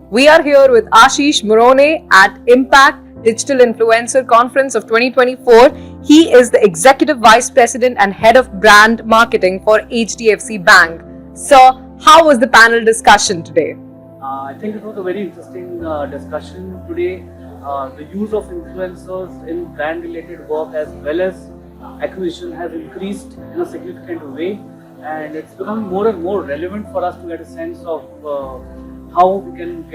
We are here with Ashish Morone at Impact Digital Influencer Conference of 2024. He is the Executive Vice President and Head of Brand Marketing for HDFC Bank. Sir, how was the panel discussion today? I think it was a very interesting discussion today. The use of influencers in brand related work as well as acquisition has increased in a significant way, and it's becoming more and more relevant for us to get a sense of how we can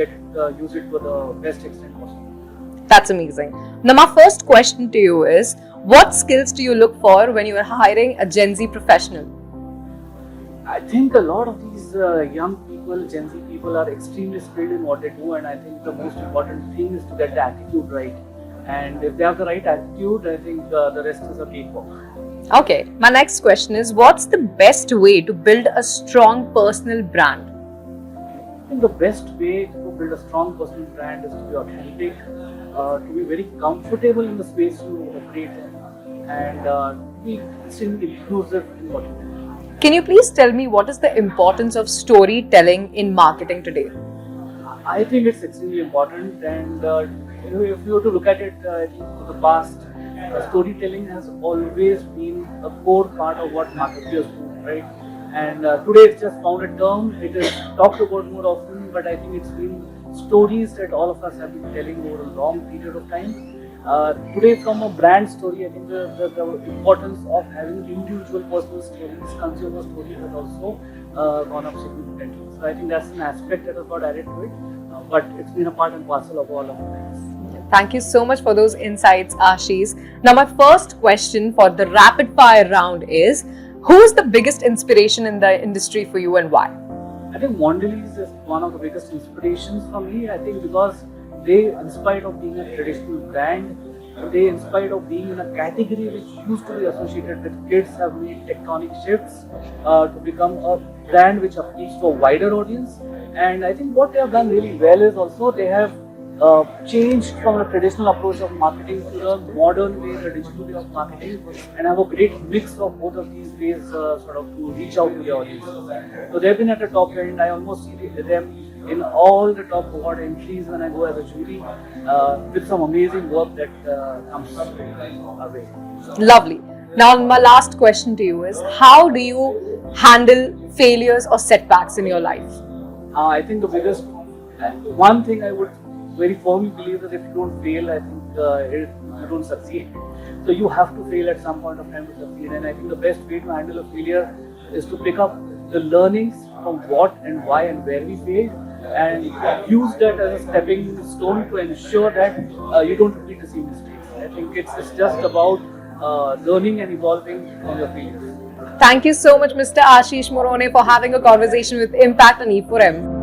use it to the best extent possible. That's amazing. Now, my first question to you is, what skills do you look for when you are hiring a Gen Z professional? I think a lot of these young people, Gen Z people, are extremely skilled in what they do, and I think the most important thing is to get the attitude right. And if they have the right attitude, I think the rest is a cakewalk. Okay, my next question is, what's the best way to build a strong personal brand? I think the best way to build a strong personal brand is to be authentic, to be very comfortable in the space you operate in, and be extremely inclusive in what you do. Can you please tell me what is the importance of storytelling in marketing today? I think it's extremely important, and if you were to look at it, I think for the past, storytelling has always been a core part of what marketers do, right? And today it's just found a term. It is talked about more often, but I think it's been stories that all of us have been telling over a long period of time. Today, from a brand story, I think the importance of having individual personal stories, consumer stories, has also gone up significantly. So I think that's an aspect that has got added to it, but it's been a part and parcel of all of it. Thank you so much for those insights, Ashish. Now, my first question for the rapid fire round is, who is the biggest inspiration in the industry for you and why? I think Mondelez is one of the biggest inspirations for me. I think because they, in spite of being a traditional brand, they, in spite of being in a category which used to be associated with kids, have made tectonic shifts to become a brand which appeals to a wider audience. And I think what they have done really well is also they have changed from a traditional approach of marketing to the modern way, the digital way of marketing, and have a great mix of both of these ways sort of to reach out to the audience. So they've been at the top end. I almost see them in all the top award entries when I go as a jury, with some amazing work that comes our way. Lovely. Now, my last question to you is, how do you handle failures or setbacks in your life? I think the biggest one thing I would very firmly believe that if you don't fail, I think you don't succeed. So you have to fail at some point of time to succeed. And I think the best way to handle a failure is to pick up the learnings from what and why and where we failed, and use that as a stepping stone to ensure that you don't repeat the same mistakes. I think it's just about learning and evolving from your failures. Thank you so much, Mr. Ashish Morone, for having a conversation with Impact on E4M.